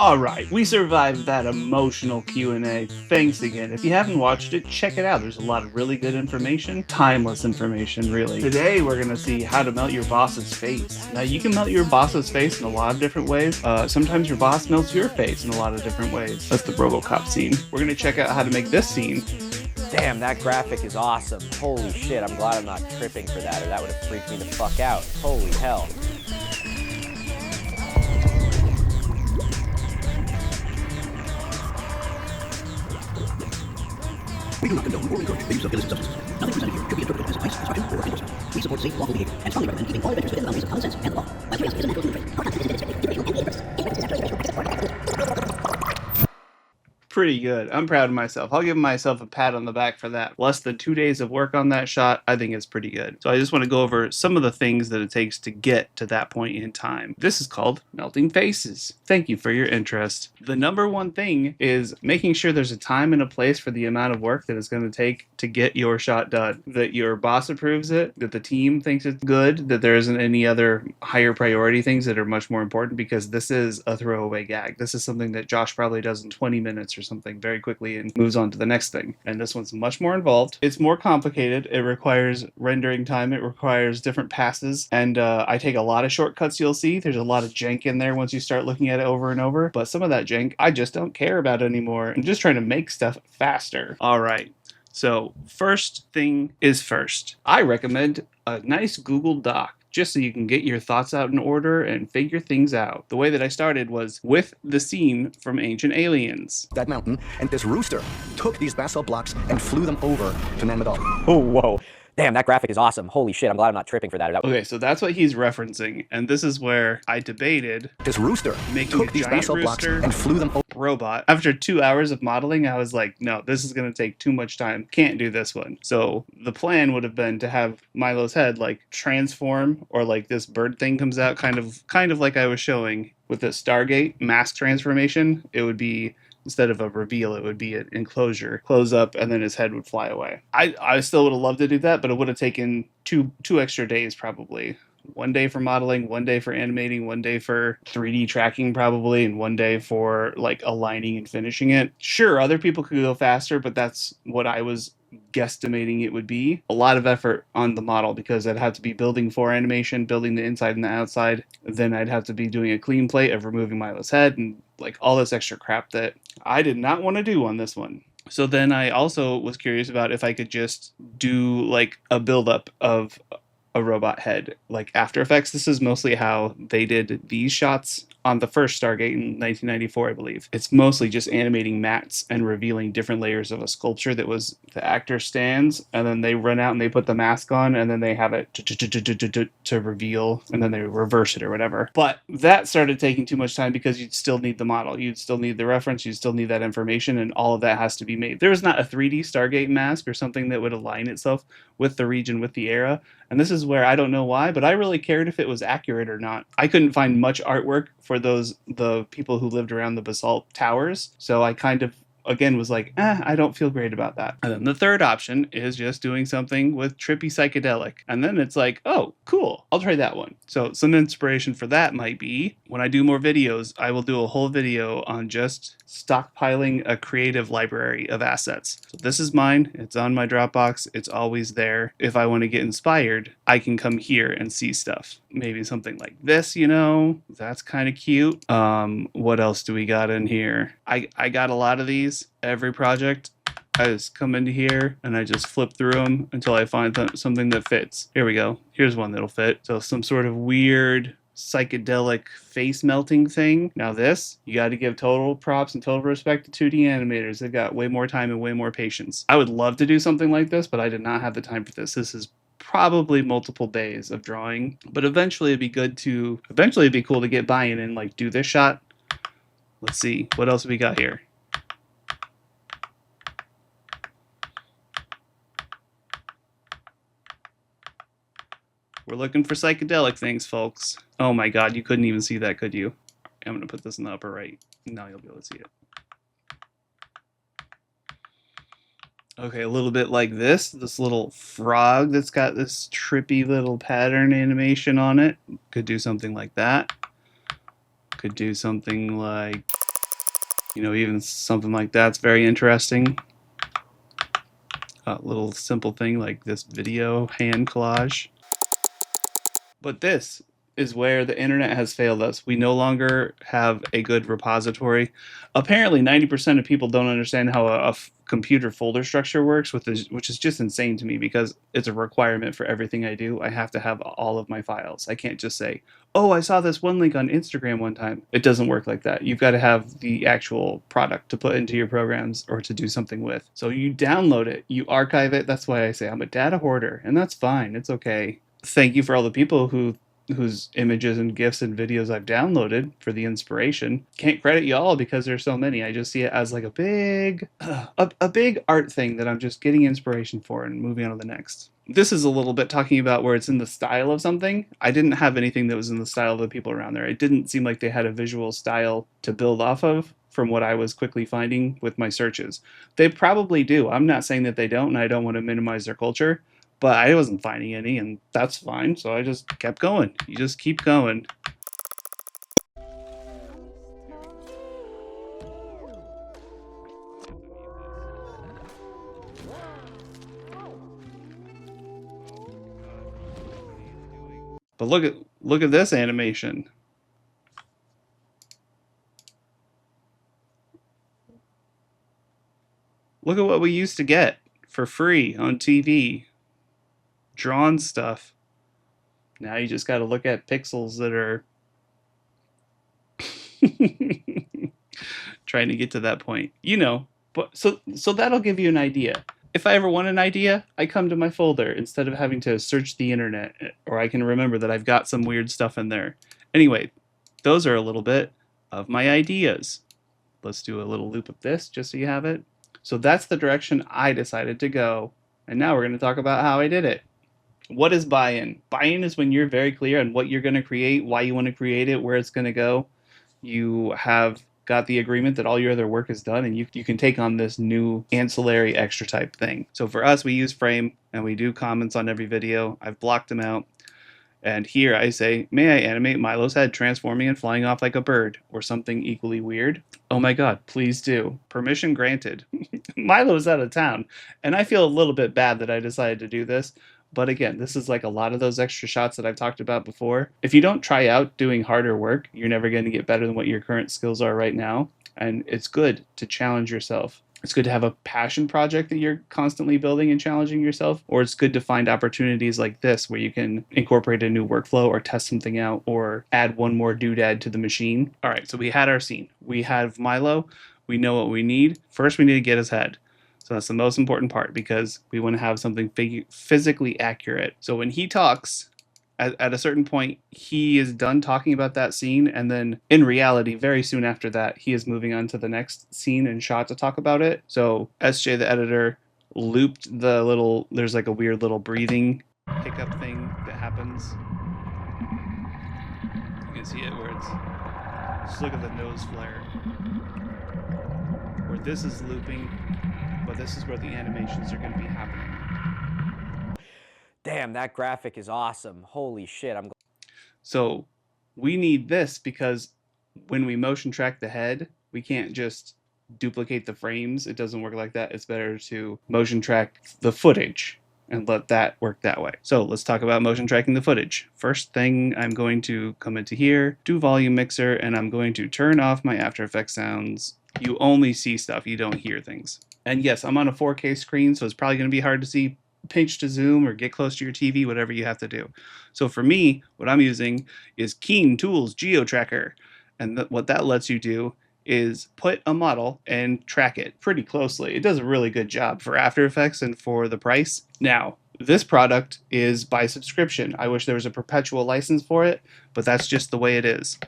Alright, we survived that emotional Q&A. Thanks again. If you haven't watched it, check it out. There's a lot of really good information. Timeless information, really. Today, we're going to see how to melt your boss's face. Now, you can melt your boss's face in a lot of different ways. Sometimes your boss melts your face in a lot of different ways. That's the RoboCop scene. We're going to check out how to make this scene. Damn, that graphic is awesome. Holy shit, I'm glad I'm not tripping for that, or that would have freaked me the fuck out. Holy hell. We do not condone or encourage the use of illicit substances. Nothing presented here should be interpreted as advice, instruction, or endorsement. We support safe, lawful behavior and strongly recommend keeping all adventures within the boundaries of common sense and the law. As curiosity is a natural human trait, our content is intended to educate, Pretty good. I'm proud of myself. I'll give myself a pat on the back for that. Less than 2 days of work on that shot, I think it's pretty good. So I just want to go over some of the things that it takes to get to that point in time. This is called melting faces. Thank you for your interest. The number one thing is making sure there's a time and a place for the amount of work that it's going to take to get your shot done. That your boss approves it, that the team thinks it's good, that there isn't any other higher priority things that are much more important, because this is a throwaway gag. This is something that Josh probably does in 20 minutes or something very quickly and moves on to the next thing. And this one's much more involved. It's more complicated. It requires rendering time. It requires different passes. And I take a lot of shortcuts, you'll see. There's a lot of jank in there once you start looking at it over and over. But some of that jank, I just don't care about anymore. I'm just trying to make stuff faster. All right. So first thing is first. I recommend a nice Google Doc, just so you can get your thoughts out in order and figure things out. The way that I started was with the scene from Ancient Aliens. that mountain, and this rooster took these basalt blocks and flew them over to Nanmadol. Oh, whoa. Damn, that graphic is awesome. Holy shit, I'm glad I'm not tripping for that. Okay, so that's what he's referencing, and this is where I debated This rooster making took a these giant basalt blocks rooster and flew them over. robot. After 2 hours of modeling, I was like, no, this is going to take too much time. Can't do this one. So the plan would have been to have Milo's head like transform, or like this bird thing comes out, kind of like I was showing with the Stargate mask transformation. It would be, instead of a reveal, it would be an enclosure, close up, and then his head would fly away. I still would have loved to do that, but it would have taken two extra days probably. 1 day for modeling, 1 day for animating, 1 day for 3D tracking probably, and 1 day for like aligning and finishing it. Sure, other people could go faster, but that's what I was guesstimating it would be. A lot of effort on the model, because I'd have to be building 4 animation, building the inside and the outside. Then I'd have to be doing a clean plate of removing Milo's head and like all this extra crap that I did not want to do on this one. So then I also was curious about if I could just do like a buildup of a robot head, like After Effects. This is mostly how they did these shots on the first Stargate in 1994, I believe. It's mostly just animating mats and revealing different layers of a sculpture that was the actor stands, and then they run out and they put the mask on, and then they have it to reveal, and then they reverse it or whatever. But that started taking too much time, because you'd still need the model, you'd still need the reference, you'd still need that information, and all of that has to be made. There was not a 3D Stargate mask or something that would align itself with the region, with the era. And this is where I don't know why, but I really cared if it was accurate or not. I couldn't find much artwork for the people who lived around the basalt towers, so I kind of again was like, I don't feel great about that. And then the third option is just doing something with trippy psychedelic. And then it's like, oh, cool, I'll try that one. So some inspiration for that might be, when I do more videos, I will do a whole video on just stockpiling a creative library of assets. So this is mine. It's on my Dropbox. It's always there. If I want to get inspired, I can come here and see stuff. Maybe something like this, you know, that's kind of cute. What else do we got in here? I got a lot of these. Every project, I just come into here and I just flip through them until I find something that fits. Here we go. Here's one that'll fit. So some sort of weird psychedelic face melting thing. Now this, you got to give total props and total respect to 2D animators. They've got way more time and way more patience. I would love to do something like this, but I did not have the time for this. This is probably multiple days of drawing, but eventually it'd be cool to get buy-in and like do this shot. Let's see, what else we got here? We're looking for psychedelic things, folks. Oh my god, you couldn't even see that, could you? I'm going to put this in the upper right. Now you'll be able to see it. Okay, a little bit like this little frog that's got this trippy little pattern animation on it. Could do something like that. Could do something like You know, even something like that's very interesting. A little simple thing like this video hand collage. But this is where the internet has failed us. We no longer have a good repository. Apparently, 90% of people don't understand how a computer folder structure works, which is just insane to me because it's a requirement for everything I do. I have to have all of my files. I can't just say, oh, I saw this one link on Instagram one time. It doesn't work like that. You've got to have the actual product to put into your programs or to do something with. So you download it, you archive it. That's why I say I'm a data hoarder, and that's fine. It's okay. Thank you for all the people whose images and GIFs and videos I've downloaded for the inspiration. Can't credit you all because there's so many. I just see it as like a big art thing that I'm just getting inspiration for and moving on to the next. This is a little bit talking about where it's in the style of something. I didn't have anything that was in the style of the people around there. It didn't seem like they had a visual style to build off of from what I was quickly finding with my searches. They probably do. I'm not saying that they don't, and I don't want to minimize their culture. But I wasn't finding any, and that's fine, so I just kept going. You just keep going. But look at this animation. Look at what we used to get for free on TV. Drawn stuff. Now you just got to look at pixels that are trying to get to that point. You know, but so that'll give you an idea. If I ever want an idea, I come to my folder instead of having to search the internet, or I can remember that I've got some weird stuff in there. Anyway, those are a little bit of my ideas. Let's do a little loop of this just so you have it. So that's the direction I decided to go. And now we're going to talk about how I did it. What is buy-in? Buy-in is when you're very clear on what you're going to create, why you want to create it, where it's going to go. You have got the agreement that all your other work is done, and you can take on this new ancillary extra type thing. So for us, we use frame, and we do comments on every video. I've blocked them out. And here I say, may I animate Milo's head transforming and flying off like a bird, or something equally weird? Oh my god, please do. Permission granted. Milo's out of town, and I feel a little bit bad that I decided to do this. But again, this is like a lot of those extra shots that I've talked about before. If you don't try out doing harder work, you're never going to get better than what your current skills are right now. And it's good to challenge yourself. It's good to have a passion project that you're constantly building and challenging yourself, or it's good to find opportunities like this where you can incorporate a new workflow or test something out or add one more doodad to the machine. All right, so we had our scene. We have Milo. We know what we need. First, we need to get his head. So that's the most important part because we want to have something physically accurate. So when he talks, at a certain point, he is done talking about that scene, and then in reality, very soon after that, he is moving on to the next scene and shot to talk about it. So SJ, the editor, looped the little, there's like a weird little breathing hiccup thing that happens. You can see it where it's, just look at the nose flare. Where this is looping, but this is where the animations are going to be happening. Damn, that graphic is awesome. Holy shit, I'm glad. So we need this because when we motion track the head, we can't just duplicate the frames. It doesn't work like that. It's better to motion track the footage and let that work that way. So let's talk about motion tracking the footage. First thing, I'm going to come into here, do volume mixer, and I'm going to turn off my After Effects sounds. You only see stuff, you don't hear things. And yes, I'm on a 4K screen, so it's probably going to be hard to see pinch to zoom or get close to your TV, whatever you have to do. So for me, what I'm using is Keen Tools GeoTracker. And what that lets you do is put a model and track it pretty closely. It does a really good job for After Effects and for the price. Now, this product is by subscription. I wish there was a perpetual license for it, but that's just the way it is.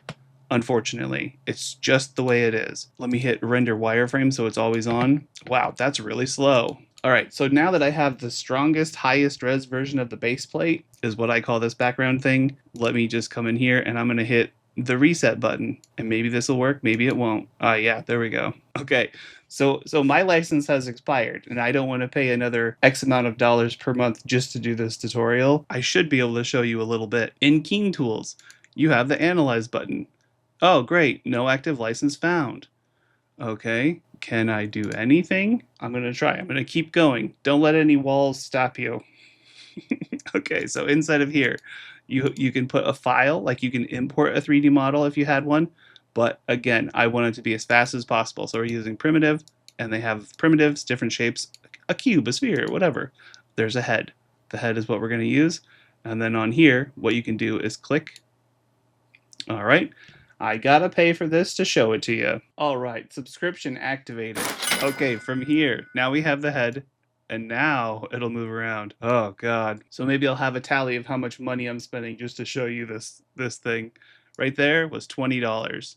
Unfortunately, it's just the way it is. Let me hit render wireframe so it's always on. Wow, that's really slow. All right, so now that I have the strongest, highest res version of the base plate, is what I call this background thing, let me just come in here and I'm gonna hit the reset button, and maybe this will work, maybe it won't. Yeah, there we go. Okay, so my license has expired, and I don't want to pay another X amount of dollars per month just to do this tutorial. I should be able to show you a little bit. In Keen Tools, you have the Analyze button. Oh, great, no active license found. Okay, can I do anything? I'm gonna try. I'm gonna keep going. Don't let any walls stop you. Okay, so inside of here, you can put a file, like you can import a 3D model if you had one, but again, I want it to be as fast as possible. So we're using primitive, and they have primitives, different shapes, a cube, a sphere, whatever. There's a head. The head is what we're going to use. And then on here, what you can do is click. All right. I gotta pay for this to show it to you. All right, subscription activated. Okay, from here, now we have the head, and now it'll move around. Oh God. So maybe I'll have a tally of how much money I'm spending just to show you this thing. Right there was $20.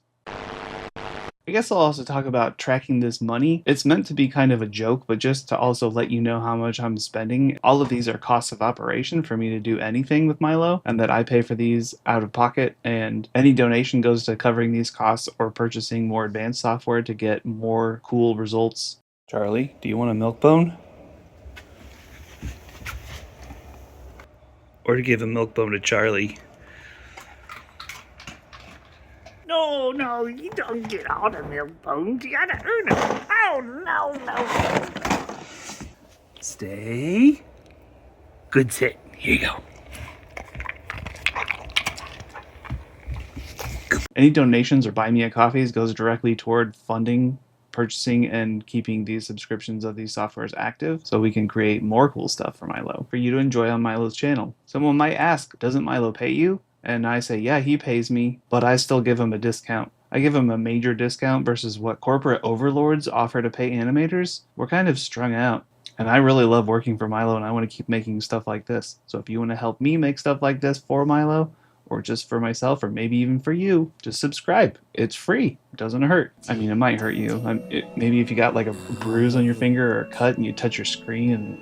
I guess I'll also talk about tracking this money. It's meant to be kind of a joke, but just to also let you know how much I'm spending. All of these are costs of operation for me to do anything with Milo, and that I pay for these out of pocket, and any donation goes to covering these costs or purchasing more advanced software to get more cool results. Charlie, do you want a milk bone? Or to give a milk bone to Charlie. No, you don't get all the milk bones. You gotta earn them. Oh, no. Stay. Good sit. Here you go. Any donations or buy me a coffees goes directly toward funding, purchasing, and keeping these subscriptions of these softwares active so we can create more cool stuff for Milo for you to enjoy on Milo's channel. Someone might ask, doesn't Milo pay you? And I say, yeah, he pays me, but I still give him a discount. I give him a major discount versus what corporate overlords offer to pay animators. We're kind of strung out. And I really love working for Milo, and I want to keep making stuff like this. So if you want to help me make stuff like this for Milo, or just for myself, or maybe even for you, just subscribe. It's free. It doesn't hurt. I mean, it might hurt you. Maybe if you got like a bruise on your finger or a cut and you touch your screen, and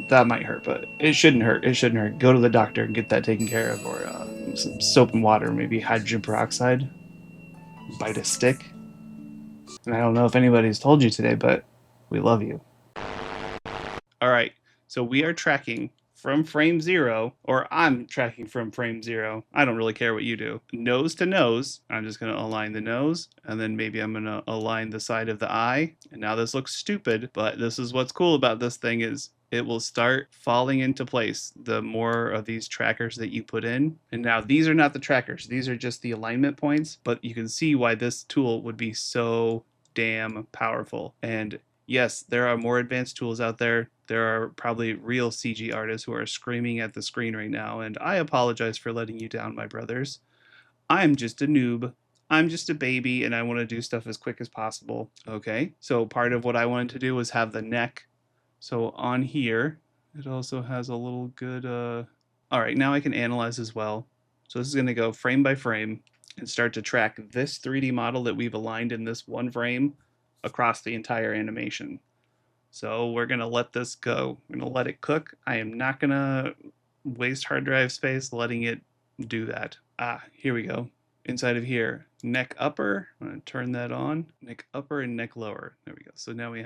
that might hurt, but it shouldn't hurt. It shouldn't hurt. Go to the doctor and get that taken care of, or some soap and water, maybe hydrogen peroxide. Bite a stick. And I don't know if anybody's told you today, but we love you. All right, so we are tracking from frame 0, or I'm tracking from frame 0. I don't really care what you do. Nose to nose, I'm just gonna align the nose, and then maybe I'm gonna align the side of the eye. And now this looks stupid, but this is what's cool about this thing is it will start falling into place the more of these trackers that you put in. And now these are not the trackers, these are just the alignment points, but you can see why this tool would be so damn powerful. And yes, there are more advanced tools out there. There are probably real CG artists who are screaming at the screen right now, and I apologize for letting you down, my brothers. I'm just a noob. I'm just a baby, and I want to do stuff as quick as possible. Okay, so part of what I wanted to do was have the neck. So on here, it also has a little good... All right, now I can analyze as well. So this is going to go frame by frame and start to track this 3D model that we've aligned in this one frame across the entire animation. So we're going to let this go. We're going to let it cook. I am not going to waste hard drive space letting it do that. Here we go. Inside of here, neck upper. I'm going to turn that on. Neck upper and neck lower. There we go. So now we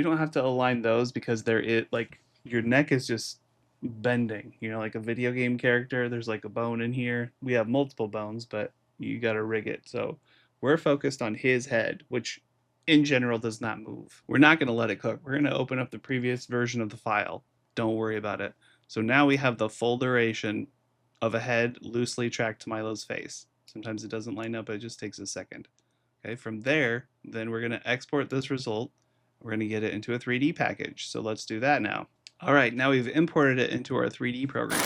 don't have to align those because like your neck is just bending, like a video game character. There's like a bone in here. We have multiple bones, but you got to rig it. So we're focused on his head, which in general does not move. We're not going to let it cook. We're going to open up the previous version of the file. Don't worry about it. So now we have the full duration of a head loosely tracked to Milo's face. Sometimes it doesn't line up, but it just takes a second. Okay, from there, then we're going to export this result. We're going to get it into a 3D package. So let's do that now. All right, now we've imported it into our 3D program.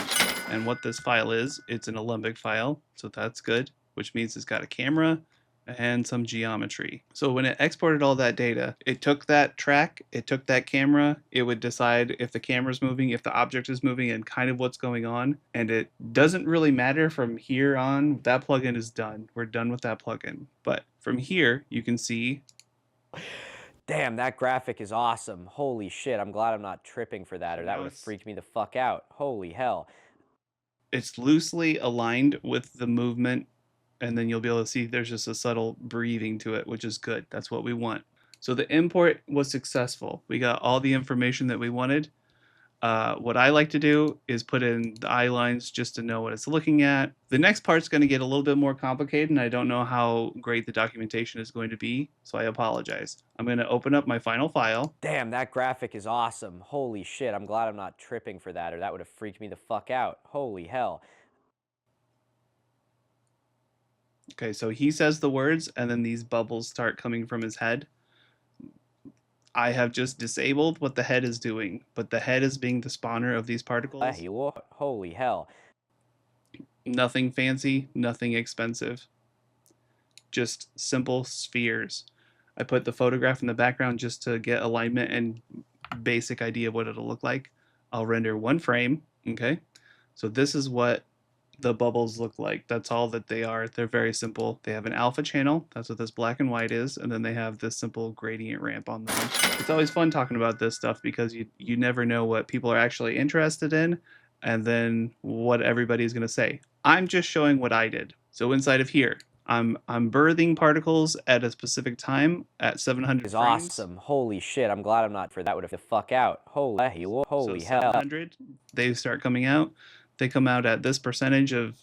And what this file is, it's an Alembic file. So that's good, which means it's got a camera and some geometry. So when it exported all that data, it took that track, it took that camera, it would decide if the camera's moving, if the object is moving, and kind of what's going on. And it doesn't really matter from here on. That plugin is done. We're done with that plugin. But from here, you can see... Damn, that graphic is awesome. Holy shit, I'm glad I'm not tripping for that, or that would have freaked me the fuck out. Holy hell. It's loosely aligned with the movement, and then you'll be able to see there's just a subtle breathing to it, which is good. That's what we want. So the import was successful. We got all the information that we wanted. What I like to do is put in the eye lines just to know what it's looking at. The next part's going to get a little bit more complicated, and I don't know how great the documentation is going to be, so I apologize. I'm going to open up my final file. Damn, that graphic is awesome. Holy shit, I'm glad I'm not tripping for that, or that would have freaked me the fuck out. Holy hell. Okay, so he says the words, and then these bubbles start coming from his head. I have just disabled what the head is doing, but the head is being the spawner of these particles. Holy hell. Nothing fancy, nothing expensive. Just simple spheres. I put the photograph in the background just to get alignment and basic idea of what it'll look like. I'll render one frame, okay? So this is what the bubbles look like. That's all that they are. They're very simple. They have an alpha channel. That's what this black and white is. And then they have this simple gradient ramp on them. It's always fun talking about this stuff because you never know what people are actually interested in and then what everybody's going to say. I'm just showing what I did. So inside of here, I'm birthing particles at a specific time at 700 Is frames. awesome. Holy shit, I'm glad I'm not for that would have the fuck out. Holy So hell. 700, they start coming out. They come out at this percentage of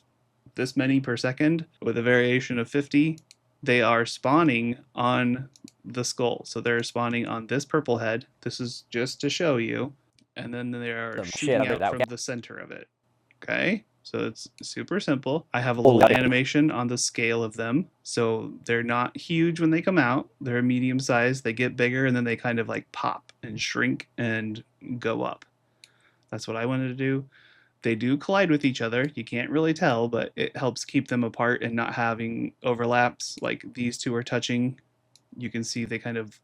this many per second with a variation of 50. They are spawning on the skull. So they're spawning on this purple head. This is just to show you. And then they are shooting out from the center of it. Okay? So it's super simple. I have a little animation on the scale of them. So they're not huge when they come out. They're medium sized. They get bigger and then they kind of like pop and shrink and go up. That's what I wanted to do. They do collide with each other. You can't really tell, but it helps keep them apart and not having overlaps. Like these two are touching. You can see they kind of,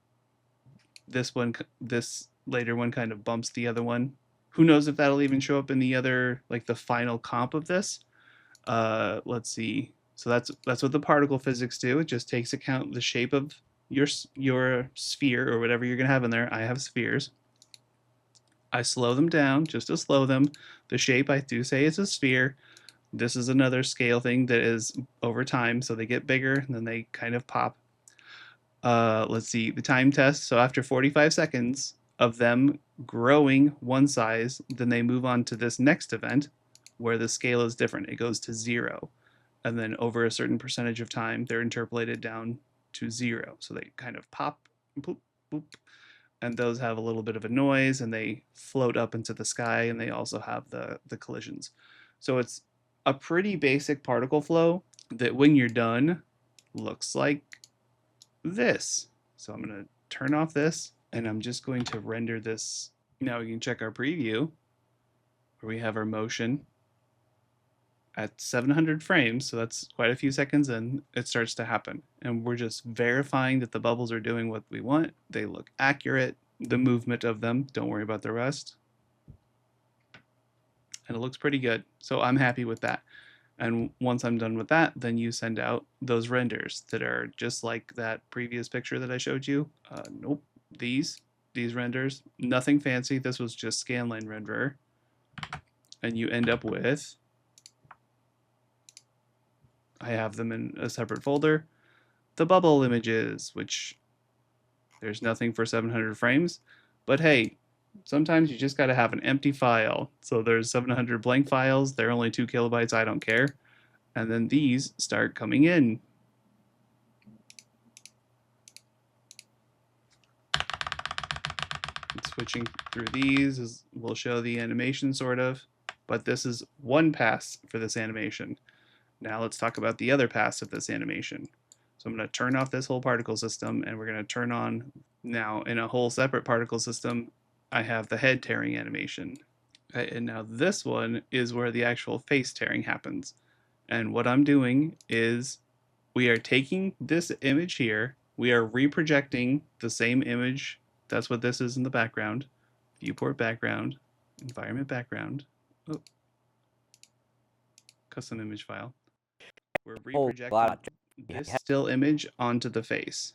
this later one kind of bumps the other one. Who knows if that'll even show up in the other, like the final comp of this. Let's see. So that's what the particle physics do. It just takes account the shape of your sphere or whatever you're gonna have in there. I have spheres. I slow them down just to slow them. The shape I do say is a sphere. This is another scale thing that is over time, so they get bigger and then they kind of pop. Let's see, the time test. So after 45 seconds of them growing one size, then they move on to this next event where the scale is different. It goes to 0. And then over a certain percentage of time, they're interpolated down to 0. So they kind of pop, boop, boop, and those have a little bit of a noise and they float up into the sky and they also have the collisions. So it's a pretty basic particle flow that when you're done looks like this. So I'm going to turn off this and I'm just going to render this. Now we can check our preview where we have our motion at 700 frames, so that's quite a few seconds in, it starts to happen. And we're just verifying that the bubbles are doing what we want. They look accurate, the movement of them, don't worry about the rest. And it looks pretty good, so I'm happy with that. And once I'm done with that, then you send out those renders that are just like that previous picture that I showed you. Nope, these renders, nothing fancy, this was just scanline renderer. And you end up with, I have them in a separate folder, the bubble images, which there's nothing for 700 frames, but hey, sometimes you just got to have an empty file. So there's 700 blank files, they're only 2 kilobytes, I don't care. And then these start coming in. Switching through these will show the animation sort of, but this is one pass for this animation. Now let's talk about the other pass of this animation. So I'm going to turn off this whole particle system and we're going to turn on, now in a whole separate particle system, I have the head tearing animation. Okay, and now this one is where the actual face tearing happens. And what I'm doing is we are taking this image here, we are reprojecting the same image. That's what this is in the background. Viewport background, environment background, oh, custom image file. We're reprojecting this still image onto the face.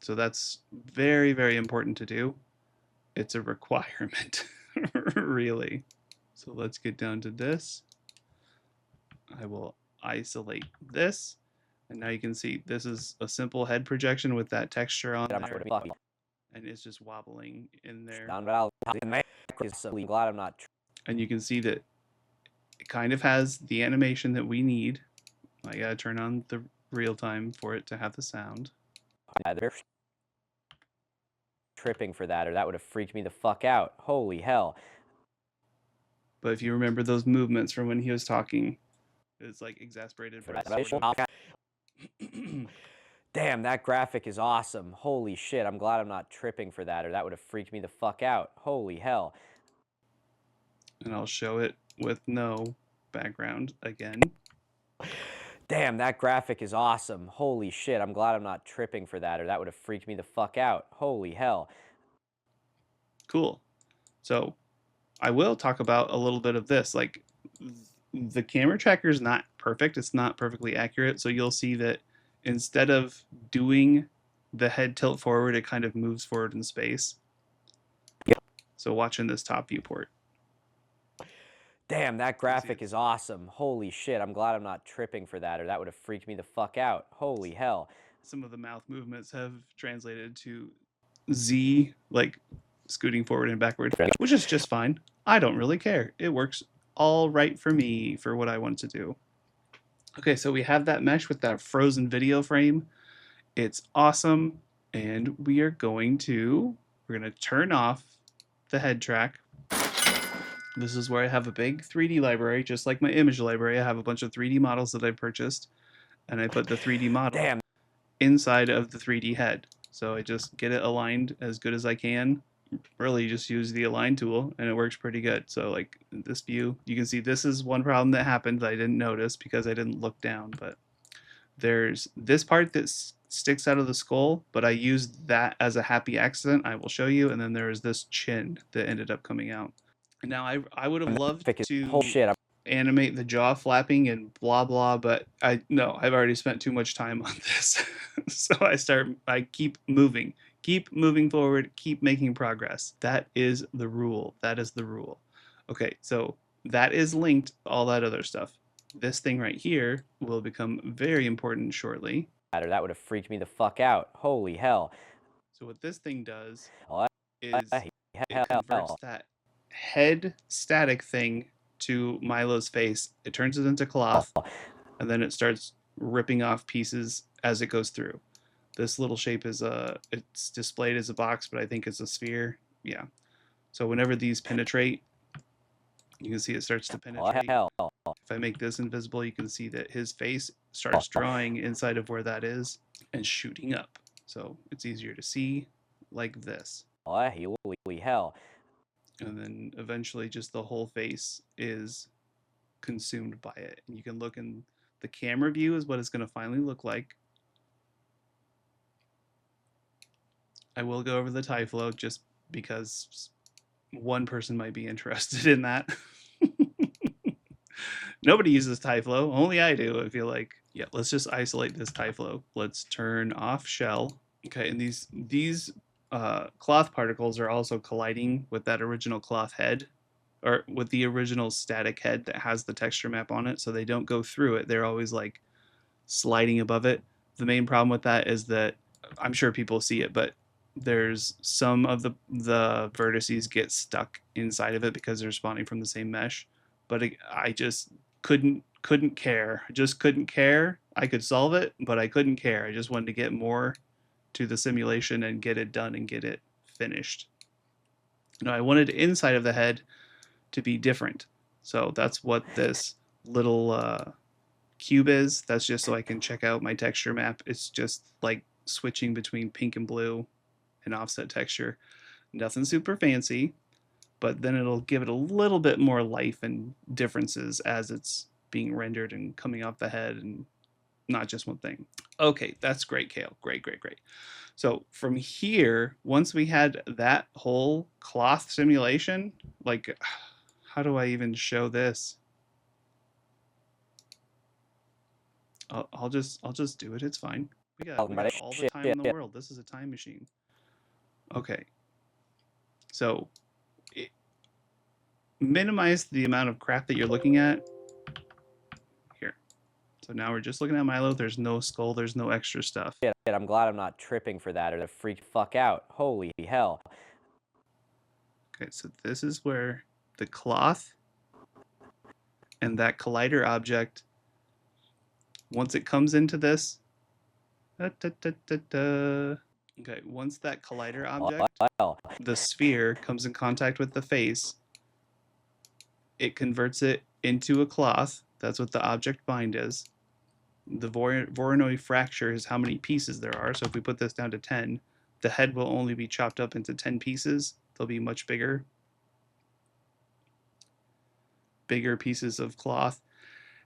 So that's very, very important to do. It's a requirement, really. So let's get down to this. I will isolate this. And now you can see this is a simple head projection with that texture on there. And it's just wobbling in there. I'm glad I'm not. And you can see that it kind of has the animation that we need. I gotta turn on the real time for it to have the sound. They're tripping for that, or that would have freaked me the fuck out. Holy hell. But if you remember those movements from when he was talking, it's like exasperated breath. Sort of. Damn, that graphic is awesome. Holy shit, I'm glad I'm not tripping for that, or that would have freaked me the fuck out. Holy hell. And I'll show it with no background again. Damn, that graphic is awesome. Holy shit, I'm glad I'm not tripping for that, or that would have freaked me the fuck out. Holy hell. Cool. So I will talk about a little bit of this. Like, the camera tracker is not perfect. It's not perfectly accurate. So you'll see that instead of doing the head tilt forward, it kind of moves forward in space. So watching this top viewport. Damn, that graphic is awesome. Holy shit, I'm glad I'm not tripping for that, or that would have freaked me the fuck out. Holy hell. Some of the mouth movements have translated to Z, like scooting forward and backward, which is just fine. I don't really care. It works all right for me for what I want to do. Okay, so we have that mesh with that frozen video frame. It's awesome, and we're going to turn off the head track. This is where I have a big 3D library, just like my image library. I have a bunch of 3D models that I've purchased, and I put the 3D model inside of the 3D head. So I just get it aligned as good as I can. Really just use the align tool, and it works pretty good. So like this view, you can see this is one problem that happened that I didn't notice because I didn't look down, but there's this part that sticks out of the skull, but I used that as a happy accident. I will show you. And then there is this chin that ended up coming out. Now I would have loved to animate the jaw flapping and blah blah, but I've already spent too much time on this. So I keep moving forward, keep making progress. That is the rule. That is the rule. Okay, so that is linked to all that other stuff. This thing right here will become very important shortly. That would have freaked me the fuck out. Holy hell. So what this thing does is it converts that head static thing to Milo's face. It turns it into cloth, and then it starts ripping off pieces as it goes through. This little shape is it's displayed as a box, but I think it's a sphere. Yeah. So whenever these penetrate, you can see it starts to penetrate. If I make this invisible, you can see that his face starts drawing inside of where that is and shooting up. So it's easier to see like this. Holy hell. And then eventually just the whole face is consumed by it. And you can look in the camera view is what it's going to finally look like. I will go over the tie flow just because one person might be interested in that. Nobody uses tie flow, only I do, I feel like. Yeah, let's just isolate this tie flow. Let's turn off shell. Okay, and these cloth particles are also colliding with that original cloth head, or with the original static head that has the texture map on it, so they don't go through it. They're always like sliding above it. The main problem with that is that, I'm sure people see it, but there's some of the vertices get stuck inside of it because they're spawning from the same mesh. But I just couldn't care. I just couldn't care. I could solve it, but I couldn't care. I just wanted to get more to the simulation and get it done and get it finished. Now I wanted inside of the head to be different. So that's what this little cube is. That's just so I can check out my texture map. It's just like switching between pink and blue and offset texture. Nothing super fancy, but then it'll give it a little bit more life and differences as it's being rendered and coming off the head, and not just one thing. Okay, that's great, Kale. Great. So from here, once we had that whole cloth simulation, like, how do I even show this? I'll just do it. It's fine. We got all the time in the world. This is a time machine. Okay. So minimize the amount of crap that you're looking at here. So now we're just looking at Milo. There's no skull. There's no extra stuff. I'm glad I'm not tripping for that, or the freak fuck out. Holy hell. Okay, so this is where the cloth and that collider object, once it comes into this, okay, once that collider object, Well, the sphere, comes in contact with the face, it converts it into a cloth. That's what the object bind is. The Voronoi fracture is how many pieces there are. So if we put this down to 10, the head will only be chopped up into 10 pieces. They'll be much bigger pieces of cloth.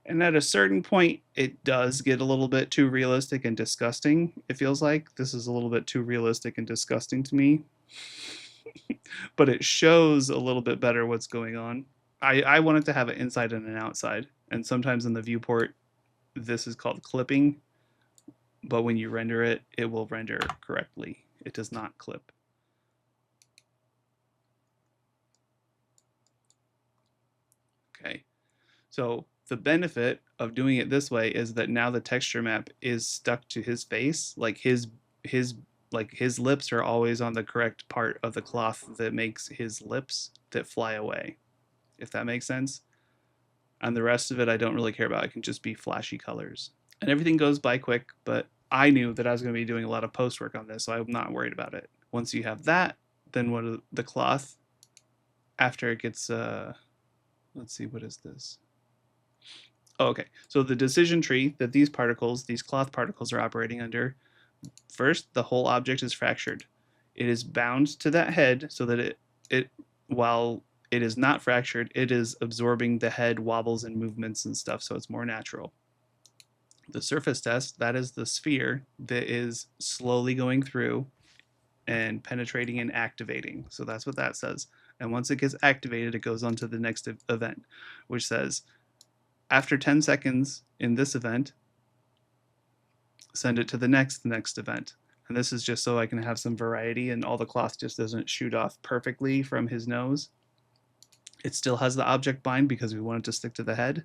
And at a certain point, it does get a little bit too realistic and disgusting. It feels like this is a little bit too realistic and disgusting to me. But it shows a little bit better what's going on. I wanted to have an inside and an outside. And sometimes in the viewport, this is called clipping. But when you render it, it will render correctly. It does not clip. Okay. So the benefit of doing it this way is that now the texture map is stuck to his face. Like his lips are always on the correct part of the cloth that makes his lips that fly away, if that makes sense. And the rest of it I don't really care about. It can just be flashy colors. And everything goes by quick, but I knew that I was going to be doing a lot of post work on this, so I'm not worried about it. Once you have that, then what the cloth, after it gets let's see, what is this? Oh, okay, so the decision tree that these cloth particles are operating under, first, the whole object is fractured. It is bound to that head so that while it is not fractured, it is absorbing the head wobbles and movements and stuff, so it's more natural. The surface test, that is the sphere that is slowly going through and penetrating and activating. So that's what that says. And once it gets activated, it goes on to the next event, which says, after 10 seconds in this event, send it to the next event. And this is just so I can have some variety and all the cloth just doesn't shoot off perfectly from his nose. It still has the object bind because we want it to stick to the head.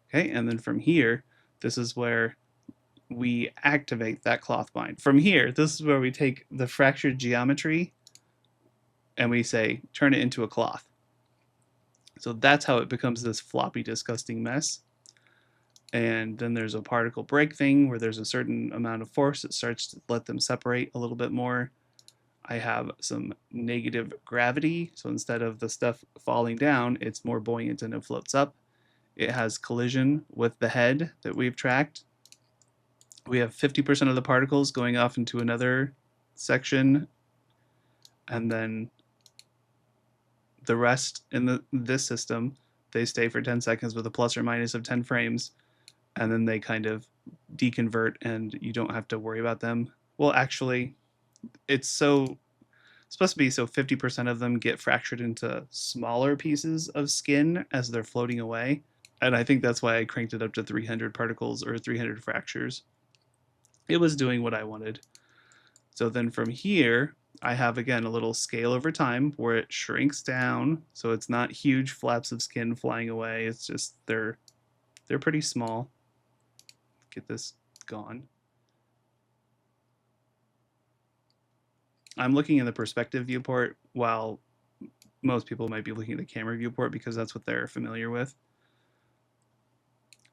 Okay, and then from here, this is where we activate that cloth bind. From here, this is where we take the fractured geometry and we say, turn it into a cloth. So that's how it becomes this floppy, disgusting mess. And then there's a particle break thing where there's a certain amount of force that starts to let them separate a little bit more. I have some negative gravity, so instead of the stuff falling down, it's more buoyant and it floats up. It has collision with the head that we've tracked. We have 50% of the particles going off into another section, and then the rest in this system, they stay for 10 seconds with a plus or minus of 10 frames, and then they kind of deconvert and you don't have to worry about them. Well, actually, it's supposed to be so 50% of them get fractured into smaller pieces of skin as they're floating away. And I think that's why I cranked it up to 300 particles or 300 fractures. It was doing what I wanted. So then from here, I have again a little scale over time where it shrinks down. So it's not huge flaps of skin flying away. It's just they're pretty small. Get this gone. I'm looking in the perspective viewport while most people might be looking at the camera viewport because that's what they're familiar with.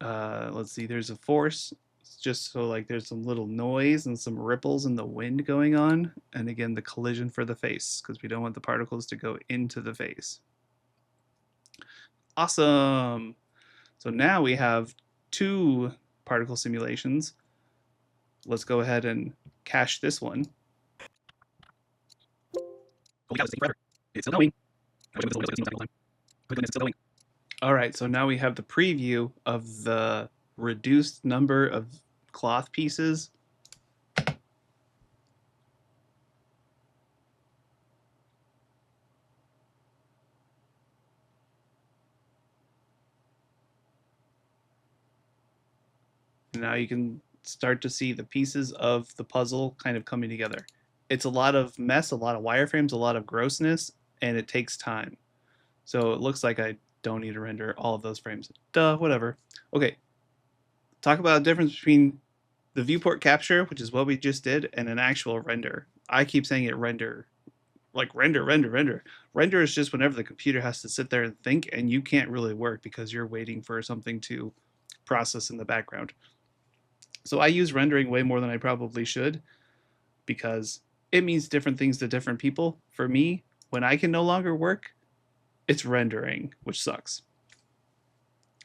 Let's see, there's a force. It's just so like there's some little noise and some ripples in the wind going on. And again, the collision for the face because we don't want the particles to go into the face. Awesome. So now we have 2 particle simulations. Let's go ahead and cache this one. Holy cow, it's taking forever. It's still going. I wish it was still going. It's still going. All right, so now we have the preview of the reduced number of cloth pieces. Now you can start to see the pieces of the puzzle kind of coming together. It's a lot of mess, a lot of wireframes, a lot of grossness, and it takes time. So it looks like I don't need to render all of those frames. Duh, whatever. Okay, talk about the difference between the viewport capture, which is what we just did, and an actual render. I keep saying it render like render, render, render. Render is just whenever the computer has to sit there and think, and you can't really work because you're waiting for something to process in the background. So I use rendering way more than I probably should because it means different things to different people. For me, when I can no longer work, it's rendering, which sucks.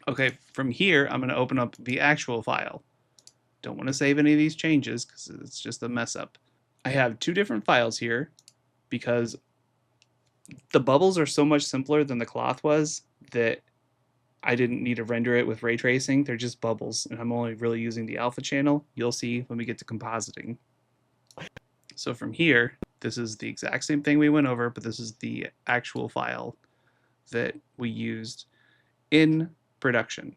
Okay, from here, I'm going to open up the actual file. Don't want to save any of these changes because it's just a mess up. I have two different files here because the bubbles are so much simpler than the cloth was that I didn't need to render it with ray tracing. They're just bubbles, and I'm only really using the alpha channel. You'll see when we get to compositing. So from here, this is the exact same thing we went over, but this is the actual file that we used in production.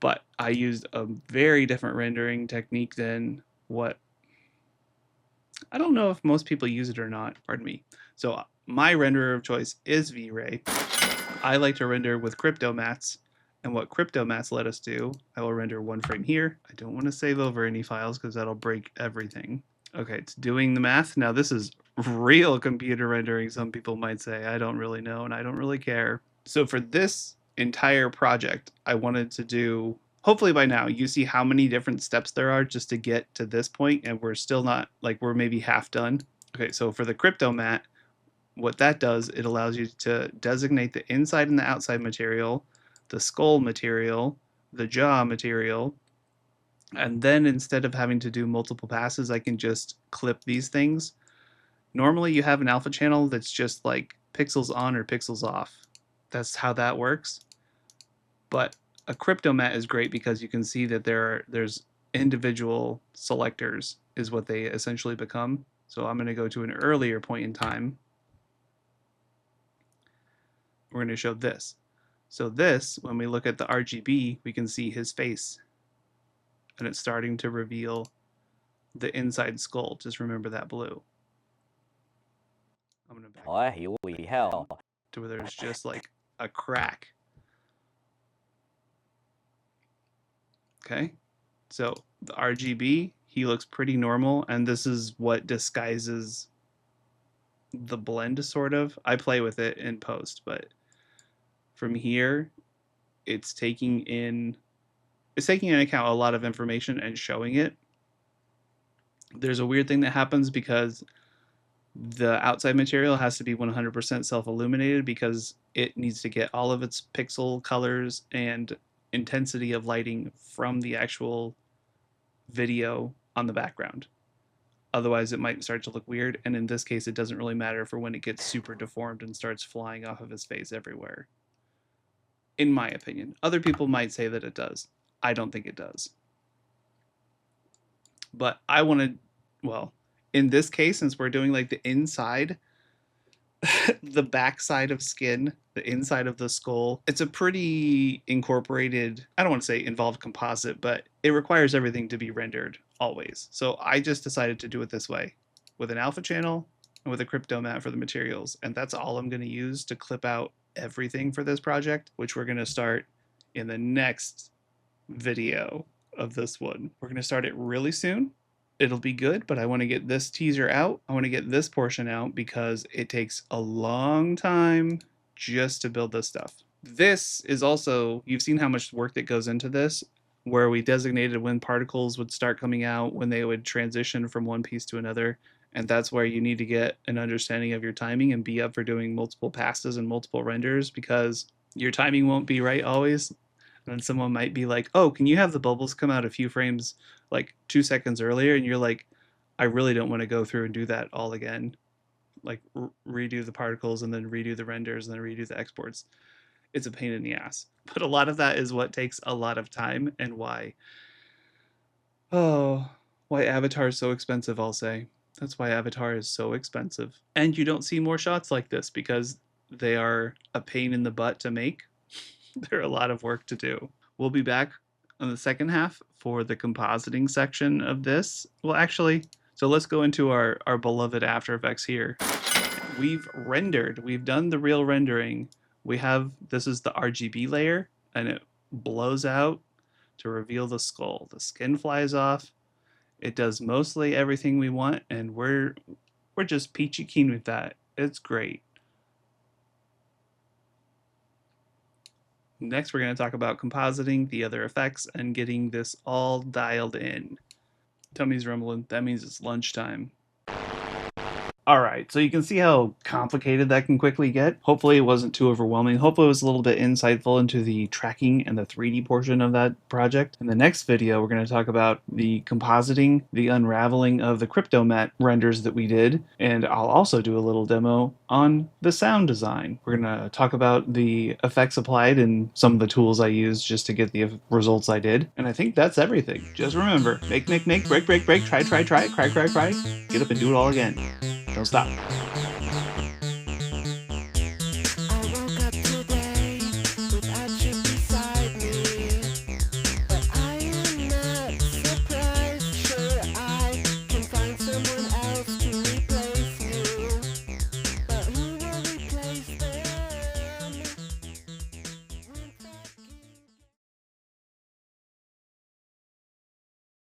But I used a very different rendering technique than what, I don't know if most people use it or not, pardon me. So my renderer of choice is V-Ray. I like to render with crypto mats, and what crypto mats let us do, I will render one frame here. I don't want to save over any files because that'll break everything. Okay, it's doing the math. Now this is real computer rendering, some people might say. I don't really know, and I don't really care. So for this entire project, I wanted to do, hopefully by now you see how many different steps there are just to get to this point, and we're still not, like, we're maybe half done. Okay, so for the crypto mat, what that does, it allows you to designate the inside and the outside material, the skull material, the jaw material, and then instead of having to do multiple passes, I can just clip these things. Normally you have an alpha channel that's just like pixels on or pixels off. That's how that works. But a crypto mat is great because you can see that there's individual selectors is what they essentially become. So I'm going to go to an earlier point in time. We're going to show this. So this, when we look at the RGB, we can see his face. And it's starting to reveal the inside skull. Just remember that blue. I'm going to back Holy hell. to where there's just like a crack. Okay, so the RGB, he looks pretty normal, and this is what disguises the blend, sort of. I play with it in post, but from here, it's taking in account a lot of information and showing it. There's a weird thing that happens because the outside material has to be 100% self-illuminated because it needs to get all of its pixel colors and intensity of lighting from the actual video on the background. Otherwise it might start to look weird, and in this case it doesn't really matter for when it gets super deformed and starts flying off of his face everywhere. In my opinion. Other people might say that it does. I don't think it does. But I wanted, well, in this case, since we're doing like the inside, the backside of skin, the inside of the skull, it's a pretty incorporated, I don't want to say involved composite, but it requires everything to be rendered always. So I just decided to do it this way with an alpha channel and with a crypto mat for the materials. And that's all I'm going to use to clip out everything for this project, which we're going to start in the next video of this one. We're going to start it really soon. It'll be good, but I want to get this teaser out. I want to get this portion out because it takes a long time just to build this stuff. This is also, you've seen how much work that goes into this, where we designated when particles would start coming out, when they would transition from one piece to another. And that's where you need to get an understanding of your timing and be up for doing multiple passes and multiple renders, because your timing won't be right always. And then someone might be like, oh, can you have the bubbles come out a few frames, like 2 seconds earlier? And you're like, I really don't want to go through and do that all again. Like redo the particles and then redo the renders and then redo the exports. It's a pain in the ass. But a lot of that is what takes a lot of time, and why Avatar is so expensive, I'll say. That's why Avatar is so expensive. And you don't see more shots like this because they are a pain in the butt to make. They're a lot of work to do. We'll be back on the second half for the compositing section of this. Well, actually, so let's go into our beloved After Effects here. We've rendered, we've done the real rendering. We have, this is the RGB layer, and it blows out to reveal the skull. The skin flies off. It does mostly everything we want, and we're just peachy keen with that. It's great. Next, we're going to talk about compositing, the other effects, and getting this all dialed in. Tummy's rumbling. That means it's lunchtime. Alright, so you can see how complicated that can quickly get. Hopefully it wasn't too overwhelming. Hopefully it was a little bit insightful into the tracking and the 3D portion of that project. In the next video, we're going to talk about the compositing, the unraveling of the CryptoMat renders that we did, and I'll also do a little demo on the sound design. We're going to talk about the effects applied and some of the tools I used just to get the results I did. And I think that's everything. Just remember, make, break, try, cry, get up and do it all again. Don't stop.